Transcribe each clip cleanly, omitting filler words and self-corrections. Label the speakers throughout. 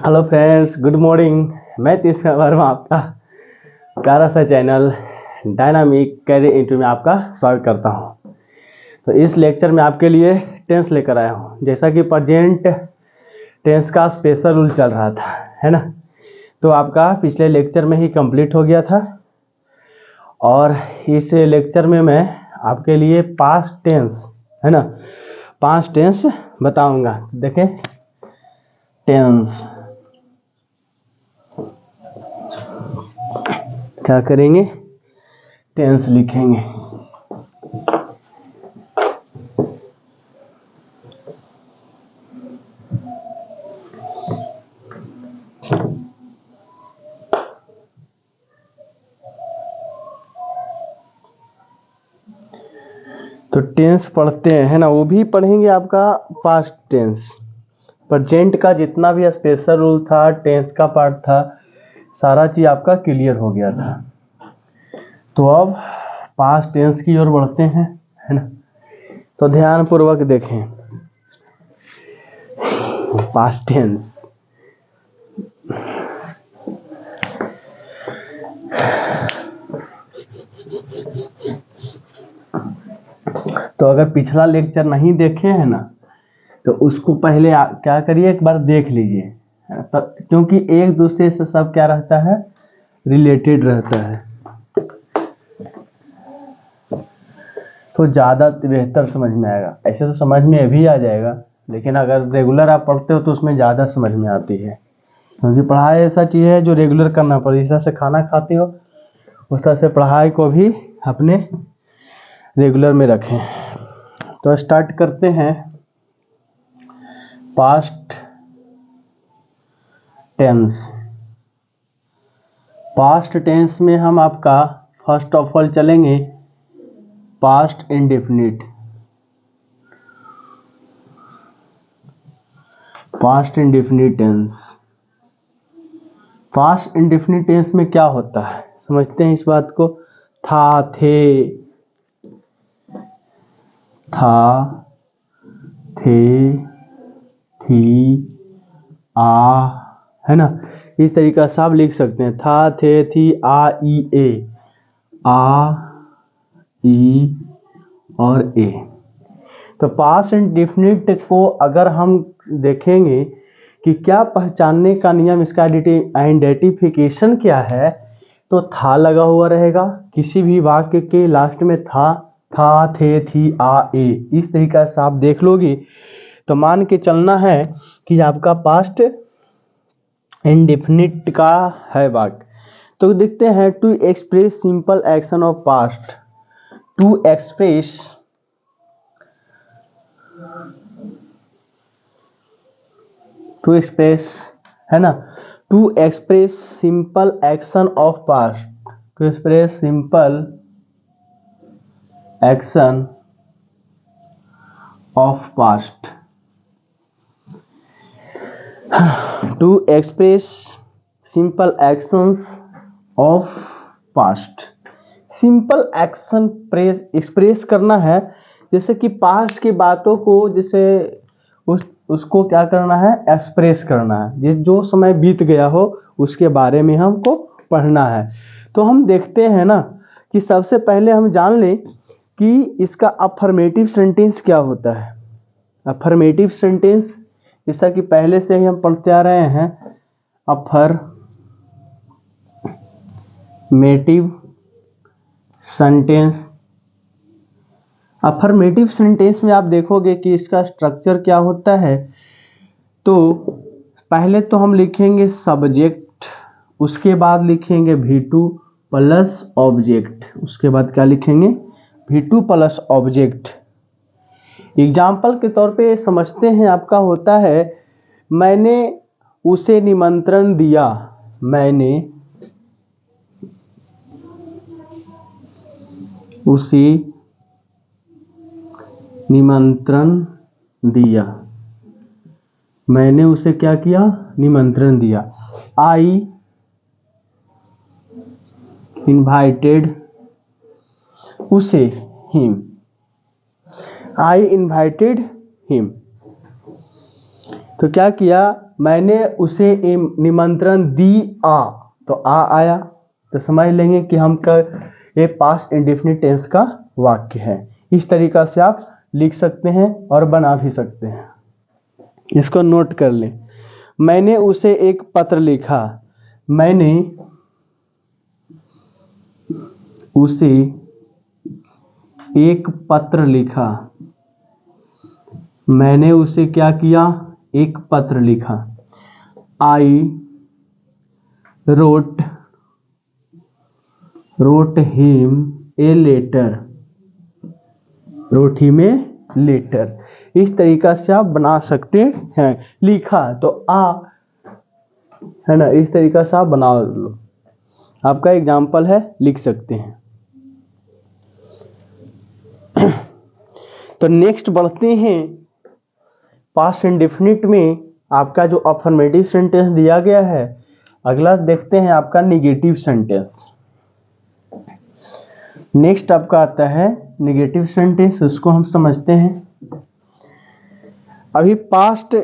Speaker 1: Hello friends, good morning. मैं तीसरा वर्मा आपका प्यारा सा चैनल डायनामिक कैरियर इंटरव्यू में आपका स्वागत करता हूं। तो इस लेक्चर में आपके लिए टेंस लेकर आया हूं। जैसा कि प्रेजेंट टेंस का स्पेशल रूल चल रहा था, है ना। तो आपका पिछले लेक्चर में ही कंप्लीट हो गया था और इस लेक्चर में मैं आपके लिए पास्ट टेंस, है ना, 5 टेंस बताऊंगा। देखें, टेंस क्या करेंगे, टेंस लिखेंगे। तो टेंस पढ़ते हैं, है ना। वो भी पढ़ेंगे आपका पास्ट टेंस। प्रेजेंट का जितना भी स्पेशल रूल था, टेंस का पार्ट था, सारा चीज आपका क्लियर हो गया था। तो अब पास्ट टेंस की ओर बढ़ते हैं, है ना। तो ध्यान पूर्वक देखें पास्ट टेंस। तो अगर पिछला लेक्चर नहीं देखे हैं ना, तो उसको पहले क्या करिए, एक बार देख लीजिए। तो क्योंकि एक दूसरे से सब क्या रहता है, रिलेटेड रहता है, तो ज़्यादा बेहतर समझ में आएगा। ऐसे तो समझ में भी आ जाएगा, लेकिन अगर रेगुलर आप पढ़ते हो तो उसमें ज़्यादा समझ में आती है। क्योंकि पढ़ाई ऐसा चीज़ है जो रेगुलर करना पड़े। जिस तरह से खाना खाते हो उस तरह से पढ़ाई को भी अपने रेगुलर में रखें। तो स्टार्ट करते हैं पास्ट टेंस। पास्ट टेंस में हम आपका फर्स्ट ऑफ ऑल चलेंगे past indefinite. Past indefinite tense. Past indefinite tense में क्या होता है, समझते हैं इस बात को। था, थे, था, थे, थी, आ, है ना। इस तरीका से आप लिख सकते हैं। था, थे, थी, आ, ई, ए। आ, ई और ए। तो पास्ट इंडेफिनिट को अगर हम देखेंगे कि क्या पहचानने का नियम, इसका आइडेंटिफिकेशन क्या है, तो था लगा हुआ रहेगा। किसी भी वाक्य के लास्ट में था, थे, थी, आ, ए, इस तरीका से आप देख लोगे तो मान के चलना है कि आपका पास्ट इंडेफिनिट का है वाक्य। तो देखते हैं, to express simple action of past. To express है ना, to express simple action of past. To express simple action of past. To express simple actions of past. Simple action express करना है, जैसे कि पास्ट की बातों को, जैसे उसको क्या करना है, एक्सप्रेस करना है। जिस जो समय बीत गया हो उसके बारे में हमको पढ़ना है। तो हम देखते हैं ना कि सबसे पहले हम जान लें कि इसका अफर्मेटिव सेंटेंस क्या होता है। अफर्मेटिव सेंटेंस, जैसा कि पहले से ही हम पढ़ते आ रहे हैं, अफर्मेटिव सेंटेंस। अफर्मेटिव सेंटेंस में आप देखोगे कि इसका स्ट्रक्चर क्या होता है। तो पहले तो हम लिखेंगे सब्जेक्ट, उसके बाद लिखेंगे V2 प्लस ऑब्जेक्ट, उसके बाद क्या लिखेंगे, V2 प्लस ऑब्जेक्ट। एग्जाम्पल के तौर पे समझते हैं, आपका होता है, मैंने उसे निमंत्रण दिया। मैंने उसे निमंत्रण दिया। मैंने उसे क्या किया, निमंत्रण दिया। आई इनवाइटेड उसे, हिम। आई इनवाइटेड हिम। तो क्या किया, मैंने उसे निमंत्रण दिया, तो आया, तो समझ लेंगे कि हम ये पास्ट इंडेफिनिट टेंस का वाक्य है। इस तरीका से आप लिख सकते हैं और बना भी सकते हैं। इसको नोट कर लें। मैंने उसे एक पत्र लिखा, मैंने उसे एक पत्र लिखा, मैंने उसे क्या किया, एक पत्र लिखा। I wrote him a letter, wrote him a letter. इस तरीका से आप बना सकते हैं। लिखा तो है ना, इस तरीका से आप बना लो। आपका एग्जाम्पल है, लिख सकते हैं। तो नेक्स्ट बढ़ते हैं। पास्ट इंडेफिनिट में आपका जो अफर्मेटिव सेंटेंस दिया गया है, अगला देखते हैं आपका निगेटिव सेंटेंस। नेक्स्ट आपका आता है निगेटिव सेंटेंस, उसको हम समझते हैं। अभी पास्ट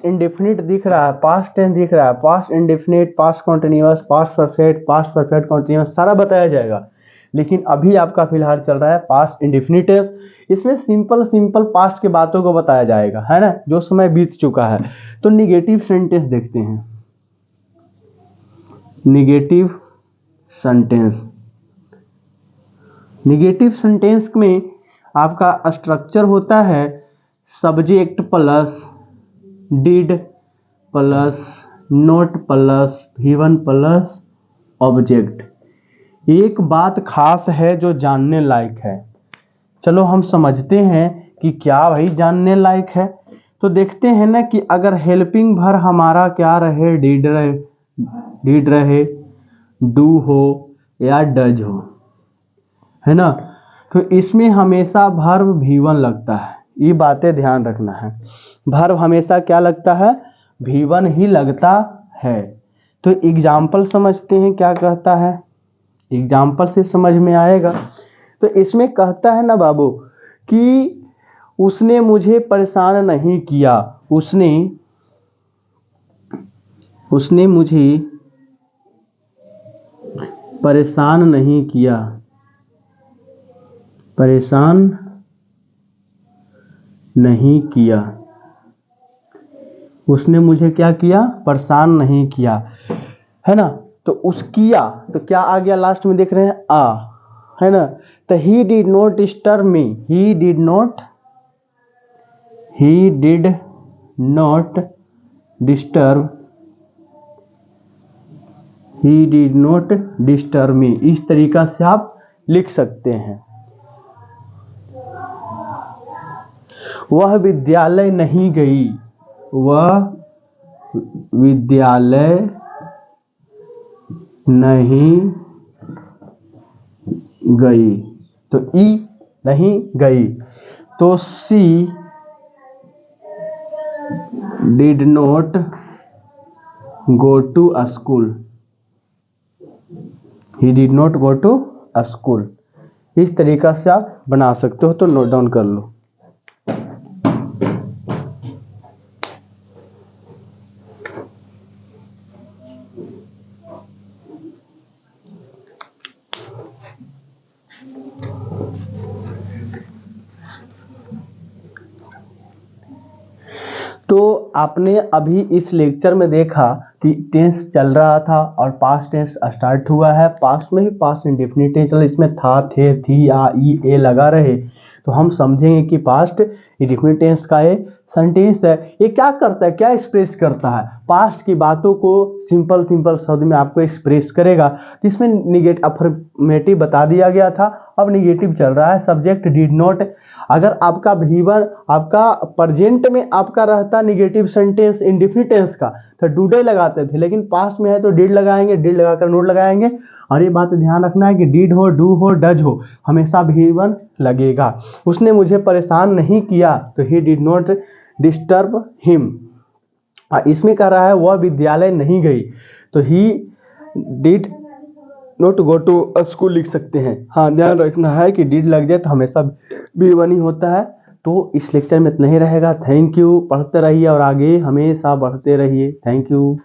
Speaker 1: इंडेफिनिट दिख रहा है, पास्ट टेंस दिख रहा है, past indefinite, past continuous, past perfect continuous सारा बताया जाएगा। लेकिन अभी आपका फिलहाल चल रहा है पास्ट इंडेफिनिट टेंस। इसमें सिंपल पास्ट के बातों को बताया जाएगा, है ना, जो समय बीत चुका है। तो निगेटिव सेंटेंस देखते हैं। निगेटिव सेंटेंस में आपका स्ट्रक्चर होता है subject plus did plus note plus V1 plus object. एक बात खास है जो जानने लायक है। चलो हम समझते हैं कि क्या भाई जानने लायक है। तो देखते हैं ना कि अगर हेल्पिंग वर्ब हमारा क्या रहे, डिड रहे, डू हो या डज हो, है ना, तो इसमें हमेशा वर्ब V1 लगता है। ये बातें ध्यान रखना है। वर्ब हमेशा क्या लगता है, V1 ही लगता है। तो एग्जाम्पल समझते हैं क्या कहता है, एग्जाम्पल से समझ में आएगा। तो इसमें कहता है ना बाबू कि उसने मुझे परेशान नहीं किया, उसने मुझे परेशान नहीं किया, उसने मुझे क्या किया, परेशान नहीं किया, है ना। तो उस किया तो क्या आ गया लास्ट में, देख रहे हैं है ना। तो he did not disturb me, he did not disturb me. इस तरीका से आप लिख सकते हैं। वह विद्यालय नहीं गई, तो नहीं गई। तो she did not go to school, he did not go to school. इस तरीका से आप बना सकते हो, तो नोट डाउन कर लो। तो आपने अभी इस लेक्चर में देखा कि टेंस चल रहा था और पास्ट टेंस स्टार्ट हुआ है। पास्ट में ही पास्ट इंडेफिनिट टेंस चल, इसमें था, थे, थी, आ, ई, ए लगा रहे। तो हम समझेंगे कि पास्ट इंडेफिनिट टेंस का ये सेंटेंस है, ये क्या करता है, क्या एक्सप्रेस करता है, पास्ट की बातों को सिंपल शब्द में आपको एक्सप्रेस करेगा। तो इसमें अफर्मेटिव बता दिया गया था, अब निगेटिव चल रहा है, सब्जेक्ट डिड नॉट। अगर आपका V1 आपका प्रेजेंट में आपका रहता निगेटिव सेंटेंस इंडेफिनिट टेंस का, तो डूडे लगाते थे, लेकिन पास्ट में है तो डिड लगाएंगे, डिड लगाकर नोट लगाएंगे। और ये बात ध्यान रखना है कि डिड हो, डू हो, डज हो, हमेशा V1 लगेगा। उसने मुझे परेशान नहीं किया, तो he did not disturb him. इसमें कह रहा है वह विद्यालय नहीं गई, तो he did not go to school लिख सकते हैं। हाँ, ध्यान रखना है कि डिड लग जाए तो हमेशा V1 ही होता है। तो इस लेक्चर में इतना ही रहेगा। Thank you. पढ़ते रहिए और आगे हमेशा बढ़ते रहिए। Thank you.